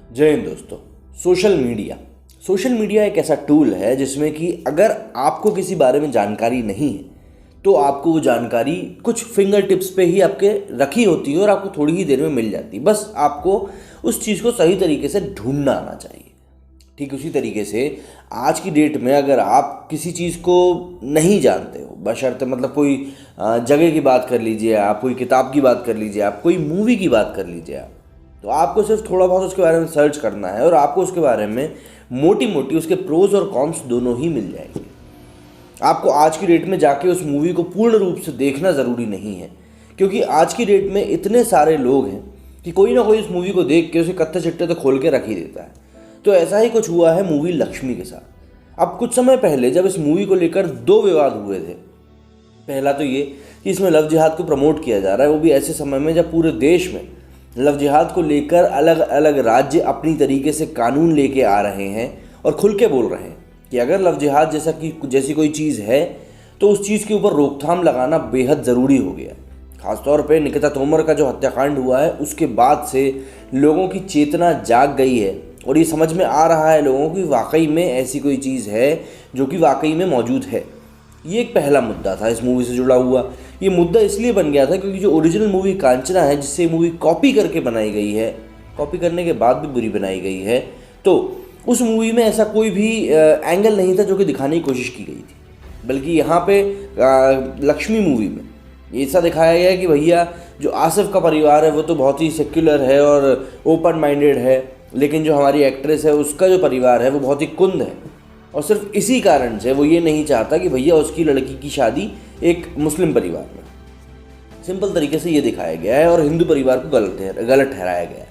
जय हिंद दोस्तों। Social media एक ऐसा टूल है जिसमें कि अगर आपको किसी बारे में जानकारी नहीं है तो आपको वो जानकारी कुछ फिंगर टिप्स पे ही आपके रखी होती है और आपको थोड़ी ही देर में मिल जाती है। बस आपको उस चीज़ को सही तरीके से ढूंढना आना चाहिए। ठीक उसी तरीके से आज की डेट में अगर आप किसी चीज़ को नहीं जानते हो, बशर्ते मतलब कोई जगह की बात कर लीजिए, आप कोई किताब की बात कर लीजिए, आप कोई मूवी की बात कर लीजिए, आप तो आपको सिर्फ थोड़ा बहुत उसके बारे में सर्च करना है और आपको उसके बारे में मोटी मोटी उसके प्रोज और कॉन्स दोनों ही मिल जाएंगे। आपको आज की डेट में जाके उस मूवी को पूर्ण रूप से देखना ज़रूरी नहीं है, क्योंकि आज की डेट में इतने सारे लोग हैं कि कोई ना कोई उस मूवी को देख के उसे कत्थे चिट्टे तो खोल के रख ही देता है। तो ऐसा ही कुछ हुआ है मूवी लक्ष्मी के साथ। अब कुछ समय पहले जब इस मूवी को लेकर दो विवाद हुए थे। पहला तो ये कि इसमें लव जिहाद को प्रमोट किया जा रहा है, वो भी ऐसे समय में जब पूरे देश में लव जिहाद को लेकर अलग अलग राज्य अपनी तरीके से कानून लेके आ रहे हैं और खुल के बोल रहे हैं कि अगर लव जिहाद जैसी कोई चीज़ है तो उस चीज़ के ऊपर रोकथाम लगाना बेहद ज़रूरी हो गया। खासतौर पे निकिता तोमर का जो हत्याकांड हुआ है उसके बाद से लोगों की चेतना जाग गई है और ये समझ में आ रहा है लोगों को कि वाकई में ऐसी कोई चीज़ है जो कि वाकई में मौजूद है। ये एक पहला मुद्दा था इस मूवी से जुड़ा हुआ। ये मुद्दा इसलिए बन गया था क्योंकि जो ओरिजिनल मूवी कांचना है, जिससे ये मूवी कॉपी करके बनाई गई है, कॉपी करने के बाद भी बुरी बनाई गई है, तो उस मूवी में ऐसा कोई भी एंगल नहीं था जो कि दिखाने की कोशिश की गई थी। बल्कि यहाँ पे लक्ष्मी मूवी में ये ऐसा दिखाया गया है कि भैया जो आसिफ का परिवार है वो तो बहुत ही सेक्युलर है और ओपन माइंडेड है, लेकिन जो हमारी एक्ट्रेस है उसका जो परिवार है वो बहुत ही कुंद है और सिर्फ इसी कारण से वो ये नहीं चाहता कि भैया उसकी लड़की की शादी एक मुस्लिम परिवार में। सिंपल तरीके से ये दिखाया गया है और हिंदू परिवार को गलत ठहराया गया है।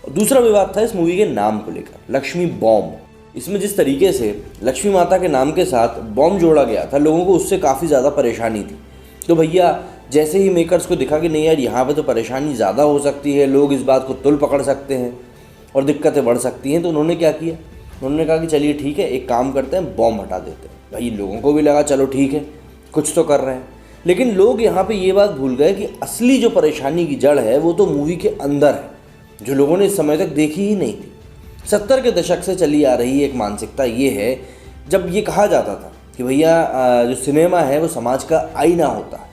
और दूसरा विवाद था इस मूवी के नाम को लेकर, लक्ष्मी बॉम्ब। इसमें जिस तरीके से लक्ष्मी माता के नाम के साथ बॉम्ब जोड़ा गया था, लोगों को उससे काफ़ी ज़्यादा परेशानी थी। तो भैया जैसे ही मेकर्स को दिखा कि नहीं यार यहाँ पर तो परेशानी ज़्यादा हो सकती है, लोग इस बात को तुल पकड़ सकते हैं और दिक्कतें बढ़ सकती हैं, तो उन्होंने क्या किया, उन्होंने कहा कि चलिए ठीक है, एक काम करते हैं, बॉम्ब हटा देते हैं। भाई लोगों को भी लगा चलो ठीक है, कुछ तो कर रहे हैं। लेकिन लोग यहाँ पे ये बात भूल गए कि असली जो परेशानी की जड़ है वो तो मूवी के अंदर है, जो लोगों ने इस समय तक देखी ही नहीं थी। 70 के दशक से चली आ रही एक मानसिकता ये है, जब ये कहा जाता था कि भैया जो सिनेमा है वो समाज का आईना होता है,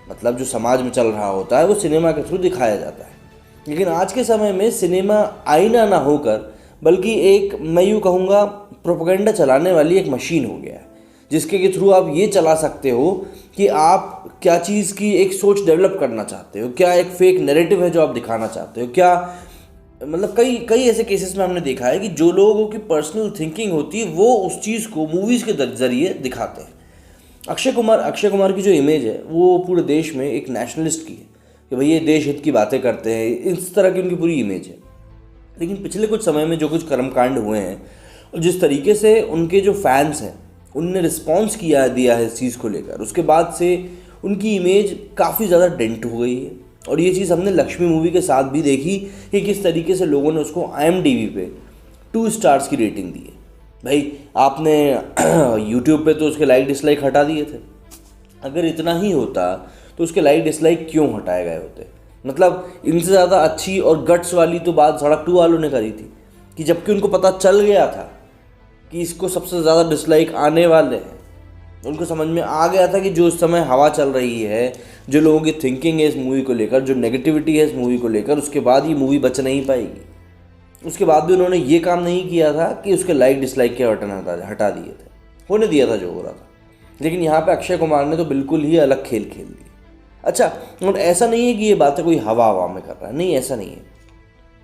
मतलब जो समाज में चल रहा होता है वो सिनेमा के थ्रू दिखाया जाता है। लेकिन आज के समय में सिनेमा आईना ना होकर बल्कि एक, मैं यूँ कहूँगा, प्रोपेगेंडा चलाने वाली एक मशीन हो गया है, जिसके के थ्रू आप ये चला सकते हो कि आप क्या चीज़ की एक सोच डेवलप करना चाहते हो, क्या एक फेक नैरेटिव है जो आप दिखाना चाहते हो, क्या मतलब कई ऐसे केसेस में हमने देखा है कि जो लोगों की पर्सनल थिंकिंग होती है वो उस चीज़ को मूवीज़ के जरिए दिखाते हैं। अक्षय कुमार की जो इमेज है वो पूरे देश में एक नेशनलिस्ट की है कि भैया ये देश हित की बातें करते हैं, इस तरह की उनकी पूरी इमेज है। लेकिन पिछले कुछ समय में जो कुछ कर्मकांड हुए हैं और जिस तरीके से उनके जो फैंस हैं उनने रिस्पॉन्स दिया है इस चीज़ को लेकर, उसके बाद से उनकी इमेज काफ़ी ज़्यादा डेंट हो गई है। और ये चीज़ हमने लक्ष्मी मूवी के साथ भी देखी कि किस तरीके से लोगों ने उसको IMDb पे 2 स्टार्स की रेटिंग दी है। भाई आपने यूट्यूब पे तो उसके लाइक डिसलाइक हटा दिए थे। अगर इतना ही होता तो उसके लाइक डिसलाइक क्यों हटाए गए होते? मतलब इनसे ज़्यादा अच्छी और गट्स वाली तो बात सड़क 2 वालों ने करी थी कि जबकि उनको पता चल गया था कि इसको सबसे ज़्यादा डिसलाइक आने वाले हैं, उनको समझ में आ गया था कि जो इस समय हवा चल रही है, जो लोगों की थिंकिंग है इस मूवी को लेकर, जो नेगेटिविटी है इस मूवी को लेकर, उसके बाद ये मूवी बच नहीं पाएगी। उसके बाद भी उन्होंने ये काम नहीं किया था कि उसके लाइक डिसलाइक के बटन हटा दिए थे, होने दिया था जो हो रहा था। लेकिन यहाँ पे अक्षय कुमार ने तो बिल्कुल ही अलग खेल खेल दिया। अच्छा, और ऐसा नहीं है कि ये बातें कोई हवा में कर रहा है, नहीं, ऐसा नहीं है।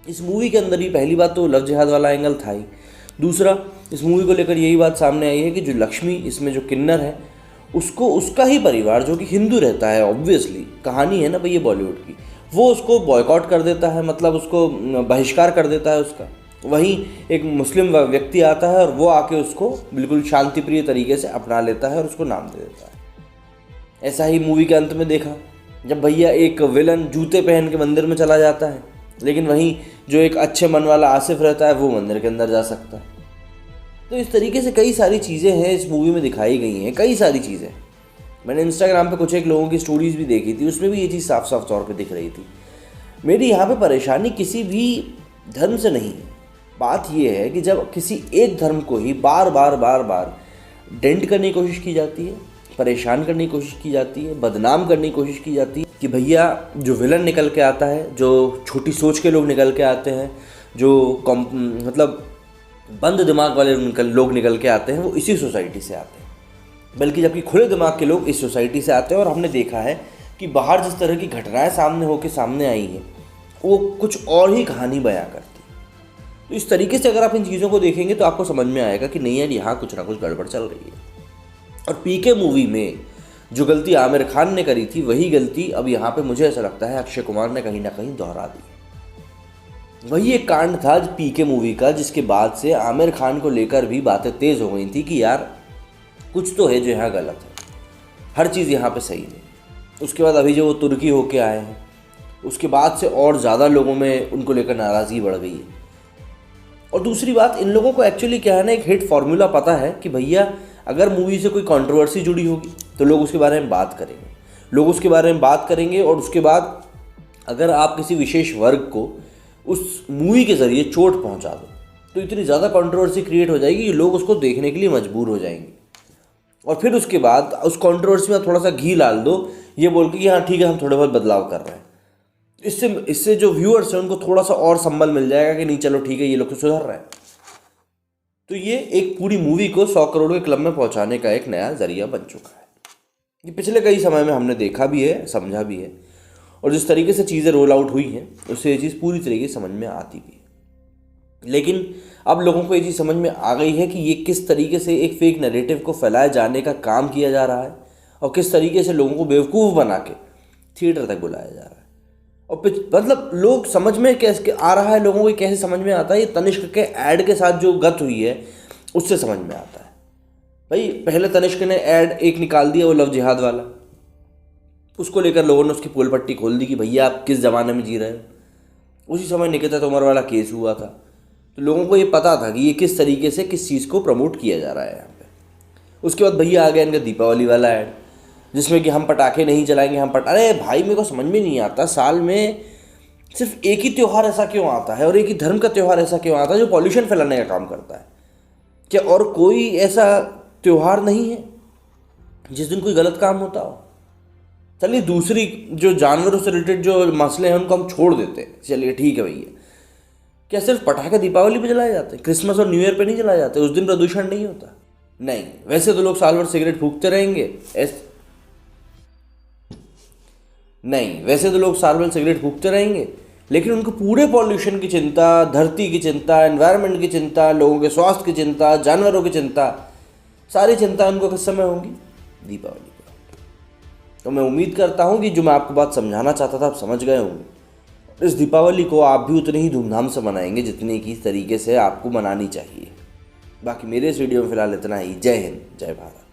इस मूवी के अंदर ही पहली बात तो लव जिहाद वाला एंगल था ही। दूसरा, इस मूवी को लेकर यही बात सामने आई है कि जो लक्ष्मी, इसमें जो किन्नर है, उसको उसका ही परिवार जो कि हिंदू रहता है, ऑब्वियसली कहानी है ना भैया बॉलीवुड की, वो उसको बॉयकॉट कर देता है, मतलब उसको बहिष्कार कर देता है उसका। वहीं एक मुस्लिम व्यक्ति आता है और वो आके उसको बिल्कुल शांतिप्रिय तरीके से अपना लेता है और उसको नाम दे देता है। ऐसा ही मूवी के अंत में देखा, जब भैया एक विलन जूते पहन के मंदिर में चला जाता है, लेकिन वहीं जो एक अच्छे मन वाला आसिफ रहता है वो मंदिर के अंदर जा सकता है। तो इस तरीके से कई सारी चीज़ें हैं इस मूवी में दिखाई गई हैं, कई सारी चीज़ें। मैंने इंस्टाग्राम पे कुछ एक लोगों की स्टोरीज़ भी देखी थी, उसमें भी ये चीज़ साफ साफ तौर पे दिख रही थी। मेरी यहाँ पे परेशानी किसी भी धर्म से नहीं है, बात यह है कि जब किसी एक धर्म को ही बार बार बार बार डेंट करने की कोशिश की जाती है, परेशान करने की कोशिश की जाती है, बदनाम करने की कोशिश की जाती है कि भैया जो विलन निकल के आता है, जो छोटी सोच के लोग निकल के आते हैं, जो मतलब बंद दिमाग वाले लोग निकल के आते हैं, वो इसी सोसाइटी से आते हैं। बल्कि जबकि खुले दिमाग के लोग इस सोसाइटी से आते हैं। और हमने देखा है कि बाहर जिस तरह की घटनाएं सामने आई हैं, वो कुछ और ही कहानी बयां करती है। तो इस तरीके से अगर आप इन चीज़ों को देखेंगे तो आपको समझ में आएगा कि नहीं यार, यहाँ कुछ ना कुछ गड़बड़ चल रही है। और पीके मूवी में जो गलती आमिर खान ने करी थी, वही गलती अब यहाँ पे मुझे ऐसा लगता है अक्षय कुमार ने कहीं ना कहीं दोहरा दी। वही एक कांड था पीके मूवी का, जिसके बाद से आमिर खान को लेकर भी बातें तेज़ हो गई थी कि यार कुछ तो है जो यहाँ गलत है, हर चीज़ यहाँ पे सही नहीं। उसके बाद अभी जो वो तुर्की होके आए हैं, उसके बाद से और ज़्यादा लोगों में उनको लेकर नाराज़गी बढ़ गई है। और दूसरी बात, इन लोगों को एक्चुअली क्या है ना, एक हिट फार्मूला पता है कि भैया अगर मूवी से कोई कंट्रोवर्सी जुड़ी होगी तो लोग उसके बारे में बात करेंगे, और उसके बाद अगर आप किसी विशेष वर्ग को उस मूवी के ज़रिए चोट पहुंचा दो तो इतनी ज़्यादा कंट्रोवर्सी क्रिएट हो जाएगी कि लोग उसको देखने के लिए मजबूर हो जाएंगे। और फिर उसके बाद उस कंट्रोवर्सी में थोड़ा सा घी डाल दो, ये बोल के कि हाँ ठीक है, हम थोड़े बहुत बदलाव कर रहे हैं। इससे जो व्यूअर्स हैं उनको थोड़ा सा और संबल मिल जाएगा कि नहीं चलो ठीक है, ये लोग तो सुधर रहे हैं। तो ये एक पूरी मूवी को 100 करोड़ के क्लब में पहुंचाने का एक नया जरिया बन चुका है। ये पिछले कई समय में हमने देखा भी है, समझा भी है, और जिस तरीके से चीज़ें रोल आउट हुई हैं उससे ये चीज़ पूरी तरीके से समझ में आती भी है। लेकिन अब लोगों को ये चीज़ समझ में आ गई है कि ये किस तरीके से एक फेक नैरेटिव को फैलाए जाने का काम किया जा रहा है और किस तरीके से लोगों को बेवकूफ़ बना के थिएटर तक बुलाया जा रहा है। और मतलब लोग समझ में कैसे आ रहा है, लोगों को कैसे समझ में आता है, ये तनिष्क के ऐड के साथ जो गत हुई है उससे समझ में आता है। भाई पहले तनिष्क ने ऐड एक निकाल दिया, वो लव जिहाद वाला, उसको लेकर लोगों ने उसकी पोल पट्टी खोल दी कि भैया आप किस ज़माने में जी रहे हो। उसी समय निकिता तोमर वाला केस हुआ था, तो लोगों को ये पता था कि ये किस तरीके से किस चीज़ को प्रमोट किया जा रहा है यहाँ पे। उसके बाद भैया आ गया इनका दीपावली वाला ऐड, जिसमें कि हम पटाखे नहीं जलाएंगे, अरे भाई मेरे को समझ में नहीं आता, साल में सिर्फ एक ही त्यौहार ऐसा क्यों आता है और एक ही धर्म का त्यौहार ऐसा क्यों आता है जो पॉल्यूशन फैलाने का काम करता है? क्या और कोई ऐसा त्यौहार नहीं है जिस दिन कोई गलत काम होता हो? चलिए दूसरी जो जानवरों से रिलेटेड जो मसले हैं उनको हम छोड़ देते हैं, चलिए ठीक है भैया। क्या सिर्फ पटाखे दीपावली पे जलाए जाते हैं, क्रिसमस और न्यू ईयर पे नहीं जलाए जाते? उस दिन प्रदूषण नहीं होता? नहीं, वैसे तो लोग साल भर सिगरेट फूकते रहेंगे, लेकिन उनको पूरे पॉल्यूशन की चिंता, धरती की चिंता, एनवायरनमेंट की चिंता, लोगों के स्वास्थ्य की चिंता, जानवरों की चिंता, सारी चिंता उनको किस समय होंगी? दीपावली पर। तो मैं उम्मीद करता हूँ कि जो मैं आपको बात समझाना चाहता था आप समझ गए होंगे। इस दीपावली को आप भी उतनी ही धूमधाम से मनाएंगे जितने की तरीके से आपको मनानी चाहिए। बाकी मेरे इस वीडियो में फिलहाल इतना ही। जय हिंद, जय भारत।